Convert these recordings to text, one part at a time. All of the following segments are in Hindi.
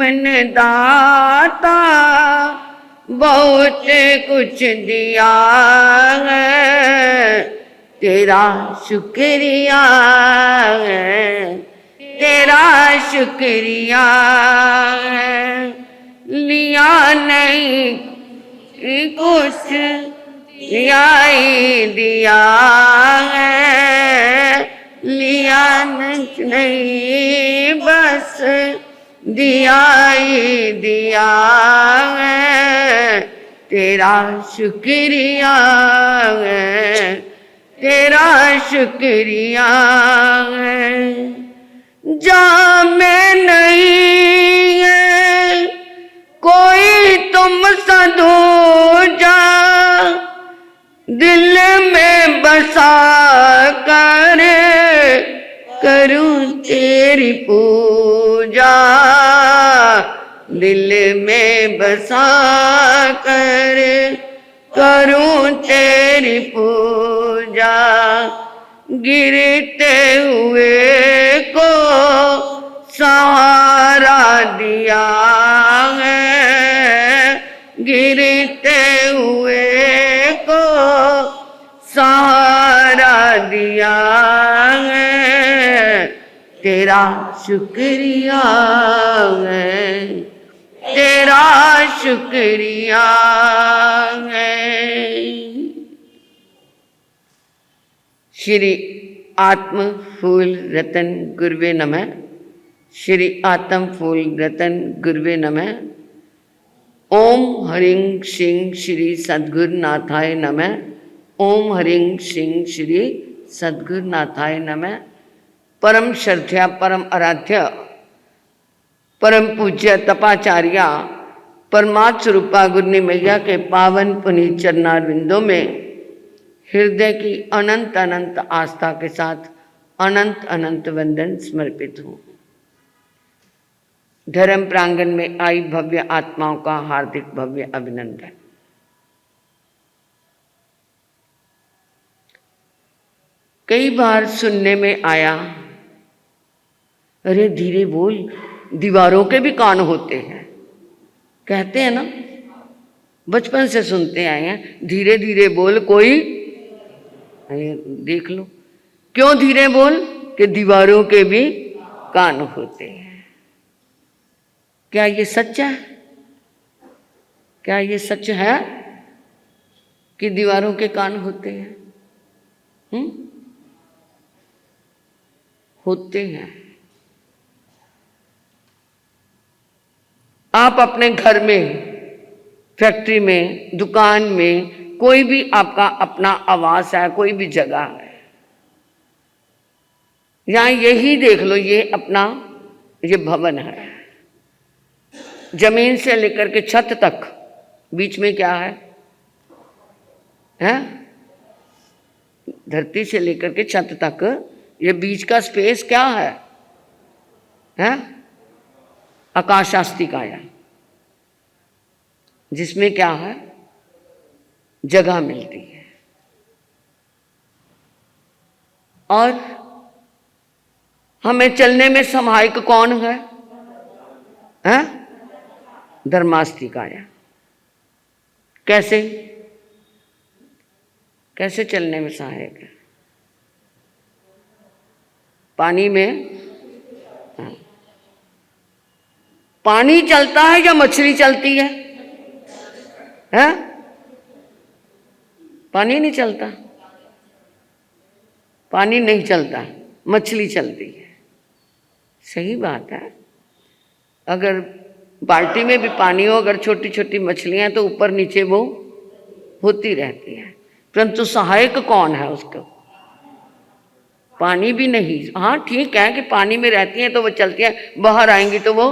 जीवन दाता बहुत कुछ दिया है, तेरा शुक्रिया है, तेरा शुक्रिया है। लिया नहीं कुछ, दिया ही दिया है, लिया नहीं बस दिया ही दिया है, तेरा शुक्रिया है, तेरा शुक्रिया है। जा मैं नहीं है कोई तुम सा दूजा, दिल में बसा कर करूं तेरी पूजा, दिल में बसा कर करूं तेरी पूजा। गिरते हुए को सहारा दिया है, गिरते हुए को सहारा दिया है, तेरा शुक्रिया है, तेरा शुक्रिया है। श्री आत्म फूल रतन गुरुवे नमः। श्री आत्म फूल रतन गुरुवे नमः। ओम हरिं सिंह श्री सद्गुरुनाथाय नमः। ओम हरिं सिंह श्री सद्गुरुनाथाय नमः। परम श्रद्धेय परम आराध्य परम पूज्य तपाचार्य परमात्म स्वरूपा गुरनी मैया के पावन पुनीत चरणारविंदों में हृदय की अनंत अनंत आस्था के साथ अनंत अनंत वंदन समर्पित हूँ। धर्म प्रांगण में आई भव्य आत्माओं का हार्दिक भव्य अभिनंदन। कई बार सुनने में आया, अरे धीरे बोल, दीवारों के भी कान होते हैं। कहते हैं ना, बचपन से सुनते आए हैं, धीरे धीरे बोल कोई देख लो। क्यों धीरे बोल? कि दीवारों के भी कान होते हैं। क्या ये सच है? क्या ये सच है कि दीवारों के कान होते हैं? होते हैं। आप अपने घर में, फैक्ट्री में, दुकान में, कोई भी आपका अपना आवास है, कोई भी जगह है, यहाँ यही देख लो, ये अपना ये भवन है। जमीन से लेकर के छत तक बीच में क्या है? धरती से लेकर के छत तक ये बीच का स्पेस क्या है? आकाशास्तिकाया, जिसमें क्या है? जगह मिलती है। और हमें चलने में सहायक कौन है? धर्मास्तिकाया। कैसे? कैसे चलने में सहायक है? पानी में पानी चलता है या मछली चलती है? पानी नहीं चलता, पानी नहीं चलता, मछली चलती है। सही बात है। अगर बाल्टी में भी पानी हो, अगर छोटी छोटी मछलियां तो ऊपर नीचे वो होती रहती है, परंतु सहायक कौन है उसको? पानी भी नहीं। हाँ ठीक है कि पानी में रहती हैं तो वो चलती हैं, बाहर आएंगी तो वो,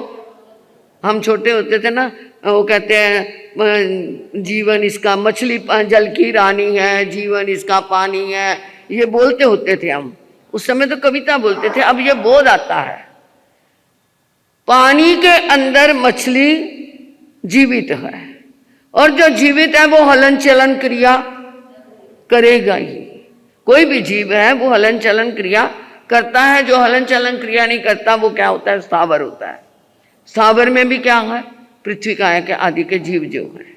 हम छोटे होते थे ना, वो कहते हैं जीवन इसका मछली जल की रानी है, जीवन इसका पानी है, ये बोलते होते थे हम। उस समय तो कविता बोलते थे, अब ये बोध आता है। पानी के अंदर मछली जीवित है, और जो जीवित है वो हलन चलन क्रिया करेगा ही। कोई भी जीव है वो हलन चलन क्रिया करता है। जो हलन चलन क्रिया नहीं करता वो क्या होता है? स्थावर होता है। स्थावर में भी क्या है, पृथ्वी काया के आदि के जीव जो है।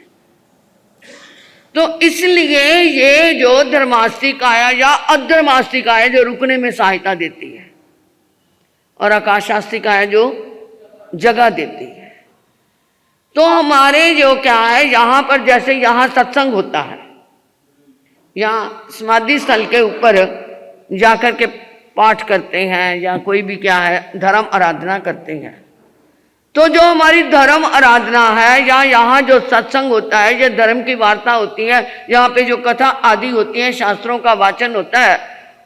तो इसलिए ये जो धर्मास्थि काया या अधर्मास्थि काया जो रुकने में सहायता देती है, और आकाशास्थि काया जो जगह देती है। तो हमारे जो क्या है, यहाँ पर जैसे यहाँ सत्संग होता है, यहाँ समाधि स्थल के ऊपर जाकर के पाठ करते हैं या कोई भी क्या है धर्म आराधना करते हैं, तो जो हमारी धर्म आराधना है या यहाँ जो सत्संग होता है, ये धर्म की वार्ता होती है, यहाँ पे जो कथा आदि होती है, शास्त्रों का वाचन होता है,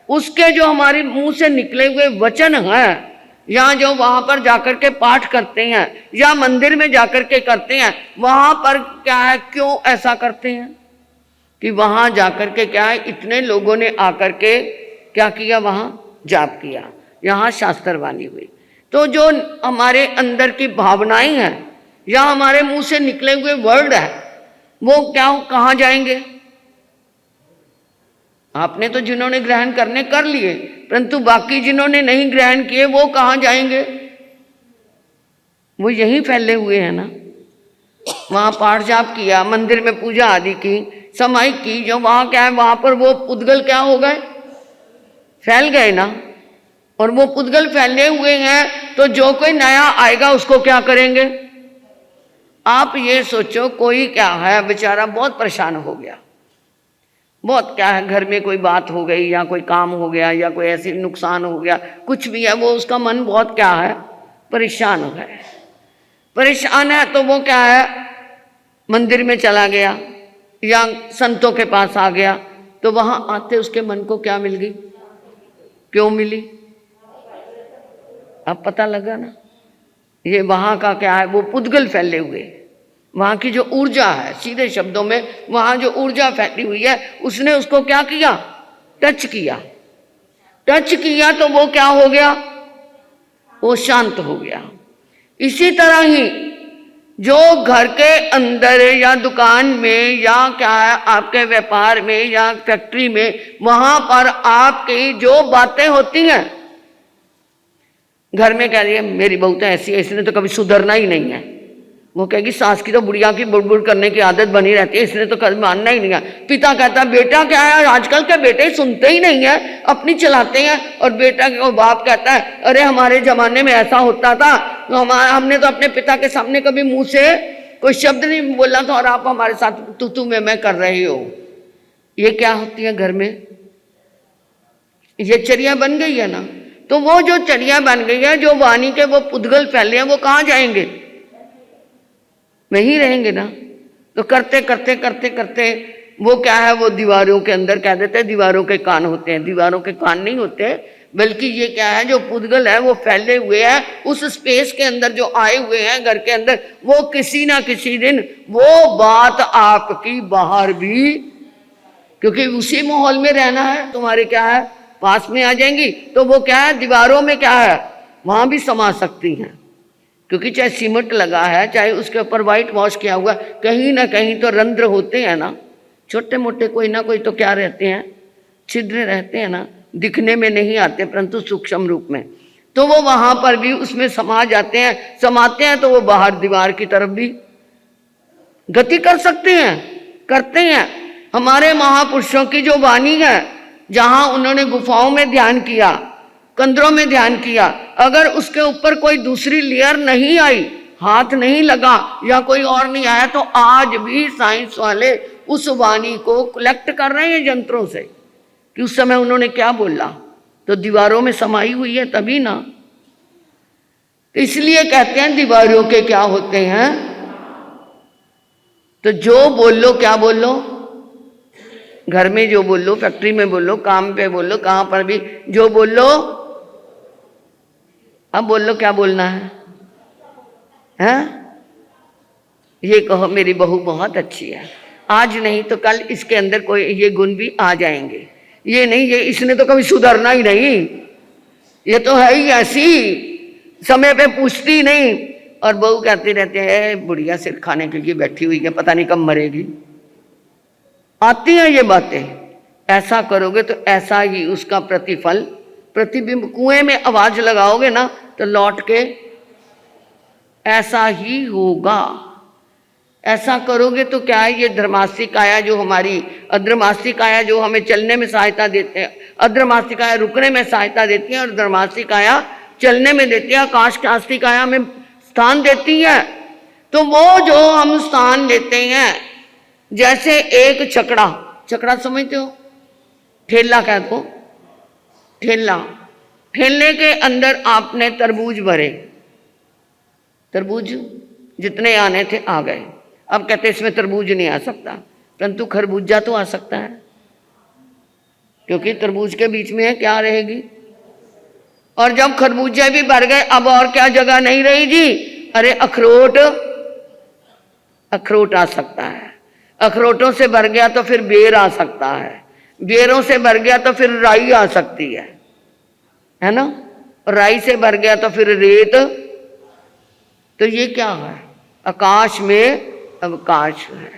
उसके जो हमारे मुंह से निकले हुए वचन हैं, या जो वहां पर जाकर के पाठ करते हैं या मंदिर में जाकर के करते हैं, वहां पर क्या है, क्यों ऐसा करते हैं कि वहां जाकर के क्या है, इतने लोगों ने आकर के क्या किया, वहां जाप किया, यहाँ शास्त्रवाणी हुई। तो जो हमारे अंदर की भावनाएं हैं या हमारे मुंह से निकले हुए वर्ड है, वो क्या कहाँ जाएंगे? आपने तो जिन्होंने ग्रहण करने कर लिए, परंतु बाकी जिन्होंने नहीं ग्रहण किए वो कहाँ जाएंगे? वो यहीं फैले हुए हैं ना। वहां पाठ जाप किया, मंदिर में पूजा आदि की, समाई की, जो वहां क्या है, वहां पर वो पुद्गल क्या हो गए, फैल गए ना। और वो पुद्गल फैले हुए हैं, तो जो कोई नया आएगा उसको क्या करेंगे? आप ये सोचो, कोई क्या है बेचारा बहुत परेशान हो गया, बहुत क्या है, घर में कोई बात हो गई या कोई काम हो गया या कोई ऐसे नुकसान हो गया, कुछ भी है, वो उसका मन बहुत क्या है, परेशान है। परेशान है तो वो क्या है, मंदिर में चला गया या संतों के पास आ गया, तो वहां आते उसके मन को क्या मिल गई, क्यों मिली? अब पता लगा ना, ये वहां का क्या है, वो पुद्गल फैले हुए, वहां की जो ऊर्जा है, सीधे शब्दों में वहां जो ऊर्जा फैली हुई है, उसने उसको क्या किया, टच किया। टच किया तो वो क्या हो गया, वो शांत हो गया। इसी तरह ही जो घर के अंदर या दुकान में या क्या है आपके व्यापार में या फैक्ट्री में, वहां पर आपकी जो बातें होती हैं, घर में कह रही है मेरी बहू तो ऐसी है, इसने तो कभी सुधरना ही नहीं है। वो कहेगी सास की तो बुढ़िया की बुड़बुड़ करने की आदत बनी रहती है, इसने तो कभी मानना ही नहीं है। पिता कहता है बेटा क्या है, आजकल के बेटे सुनते ही नहीं है, अपनी चलाते हैं। और बेटा और बाप कहता है अरे हमारे जमाने में ऐसा होता था, हमने तो अपने पिता के सामने कभी मुंह से कोई शब्द नहीं बोला था, और आप हमारे साथ तू मैं कर रही हो। ये क्या होती है घर में, ये चर्या बन गई है ना। तो वो जो चर्या बन गई है, जो वाणी के वो पुद्गल फैले हैं, वो कहाँ जाएंगे, वहीं रहेंगे ना। तो करते करते करते करते वो क्या है, वो दीवारों के अंदर कह देते हैं दीवारों के कान होते हैं, दीवारों के कान नहीं होते, बल्कि ये क्या है, जो पुद्गल है वो फैले हुए हैं उस स्पेस के अंदर, जो आए हुए हैं घर के अंदर, वो किसी ना किसी दिन वो बात आपकी बाहर भी, क्योंकि उसी माहौल में रहना है, तुम्हारे क्या है पास में आ जाएंगी, तो वो क्या है दीवारों में क्या है, वहां भी समा सकती हैं। क्योंकि चाहे सीमेंट लगा है, चाहे उसके ऊपर व्हाइट वॉश किया हुआ, कहीं ना कहीं तो रंध्र होते हैं ना, छोटे मोटे कोई ना कोई तो क्या रहते हैं, छिद्र रहते हैं ना, दिखने में नहीं आते परंतु सूक्ष्म रूप में। तो वो वहां पर भी उसमें समा जाते हैं, समाते हैं, तो वो बाहर दीवार की तरफ भी गति कर सकते हैं, करते हैं। हमारे महापुरुषों की जो वाणी है, जहां उन्होंने गुफाओं में ध्यान किया, कंदरों में ध्यान किया, अगर उसके ऊपर कोई दूसरी लेयर नहीं आई, हाथ नहीं लगा या कोई और नहीं आया, तो आज भी साइंस वाले उस वाणी को कलेक्ट कर रहे हैं यंत्रों से कि उस समय उन्होंने क्या बोला। तो दीवारों में समाई हुई है तभी ना। तो इसलिए कहते हैं दीवारों के क्या होते हैं, तो जो बोलो, क्या बोलो, घर में जो बोलो, फैक्ट्री में बोलो, काम पे बोलो, कहां पर भी जो बोलो, अब बोलो क्या बोलना है, हैं? ये कहो मेरी बहू बहुत अच्छी है, आज नहीं तो कल इसके अंदर कोई ये गुण भी आ जाएंगे। ये नहीं, ये इसने तो कभी सुधरना ही नहीं, ये तो है ही ऐसी, समय पे पूछती नहीं। और बहू कहती रहती है बुढ़िया सिर खाने के लिए बैठी हुई है, पता नहीं कब मरेगी। आती हैं ये बातें, ऐसा करोगे तो ऐसा ही उसका प्रतिफल, प्रतिबिंब। कुएं में आवाज लगाओगे ना तो लौट के ऐसा ही होगा। ऐसा करोगे तो क्या है, ये धर्मास्ती काया जो हमारी, अधर्मास्ती काया जो हमें चलने में सहायता देते हैं, अधर्मास्ती काया रुकने में सहायता देती है और धर्मास्ती काया चलने में देती है, आकाश कास्ती काया में स्थान देती है। तो वो जो हम स्थान लेते हैं, जैसे एक छकड़ा, छकड़ा समझते हो, ठेला कह दो, ठेला, ठेले के अंदर आपने तरबूज भरे, तरबूज जितने आने थे आ गए। अब कहते इसमें तरबूज नहीं आ सकता, परंतु खरबूजा तो आ सकता है, क्योंकि तरबूज के बीच में क्या रहेगी। और जब खरबूजे भी भर गए, अब और क्या जगह नहीं रही जी, अरे अखरोट, अखरोट आ सकता है, अखरोटों से भर गया तो फिर बेर आ सकता है, बेरों से भर गया तो फिर राई आ सकती है ना, राई से भर गया तो फिर रेत। तो ये क्या है, आकाश में अवकाश है।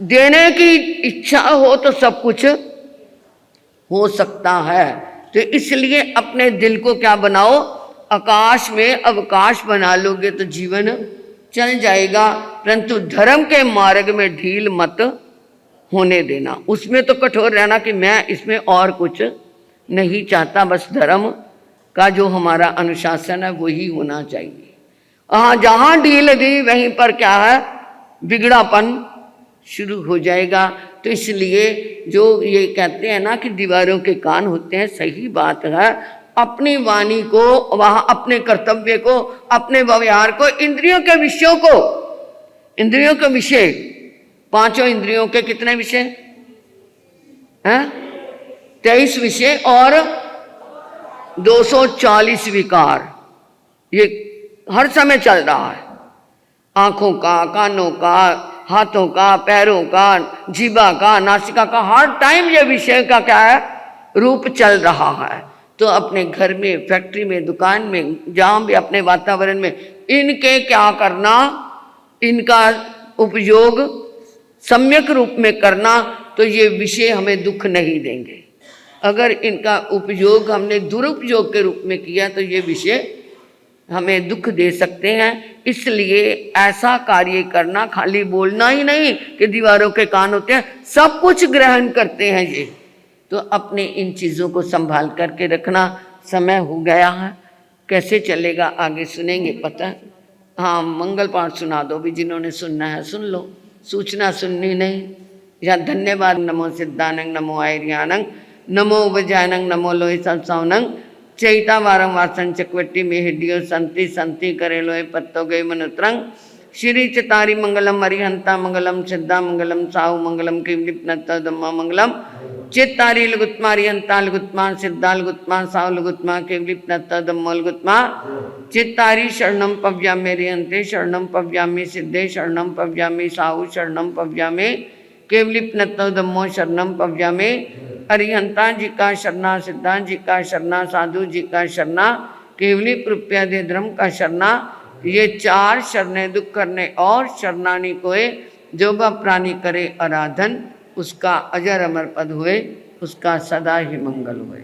देने की इच्छा हो तो सब कुछ हो सकता है। तो इसलिए अपने दिल को क्या बनाओ, आकाश में अवकाश बना लोगे तो जीवन चल जाएगा। परंतु धर्म के मार्ग में ढील मत होने देना, उसमें तो कठोर रहना कि मैं इसमें और कुछ नहीं चाहता, बस धर्म का जो हमारा अनुशासन है वही होना चाहिए। हाँ, जहां ढील दी वहीं पर क्या है, बिगड़ापन शुरू हो जाएगा। तो इसलिए जो ये कहते हैं ना कि दीवारों के कान होते हैं, सही बात है। अपनी वाणी को, वहां अपने कर्तव्य को, अपने व्यवहार को, इंद्रियों के विषयों को, इंद्रियों के विषय, पांचों इंद्रियों के कितने विषय हैं, 23 विषय और 240 विकार, ये हर समय चल रहा है। आंखों का, कानों का, हाथों का, पैरों का, जीवा का, नासिका का, हर टाइम ये विषय का क्या है, रूप चल रहा है। तो अपने घर में, फैक्ट्री में, दुकान में, जहां भी अपने वातावरण में इनके क्या करना, इनका उपयोग सम्यक रूप में करना, तो ये विषय हमें दुख नहीं देंगे। अगर इनका उपयोग हमने दुरुपयोग के रूप में किया तो ये विषय हमें दुख दे सकते हैं। इसलिए ऐसा कार्य करना, खाली बोलना ही नहीं कि दीवारों के कान होते हैं, सब कुछ ग्रहण करते हैं ये। तो अपने इन चीज़ों को संभाल करके रखना। समय हो गया है, कैसे चलेगा आगे सुनेंगे पता है। हाँ, मंगल पाठ सुना दो भी, जिन्होंने सुनना है सुन लो, सूचना सुननी नहीं। या धन्यवाद। नमो सिद्धानंग, नमो आयर्यानंग, नमो वजानंग, नमो लोहि संसावनंग, चैता वारं वासन चकवट्टी में हिडियो संति संति करे लोहे पत्तो गए मनुत्रंग, श्री चतारी मंगलम अरिहंता मंगलम, सिद्धा मंगलम, साहु मंगलम, किमलिप्नता दम्मा मंगलम, चित्तारी लुगुत्मा अरिहंता लुगुत्मा, सिद्धा लुगुत्मा, साहु लुगुत्मा, किमलिप्नता दम्मा लुगुत्मा, चित्तारी शरणम पव्यामि अरिहंते, शरणम पव्यामि सिद्धे, शरणम पव्यामि साहु, शरणम पव्यामि केवलिप्नता दम्मो, शरणम पव्यामि अरिहंता जी का शरणा, सिद्धा जी का शरणा, साधु जी का शरणा, केवली प्रप्यादे धर्म का शरणा। ये 4 शरणें दुख करने और शरणानी कोय, जो वह प्राणी करे आराधन, उसका अजर अमर पद हुए, उसका सदा ही मंगल हुए।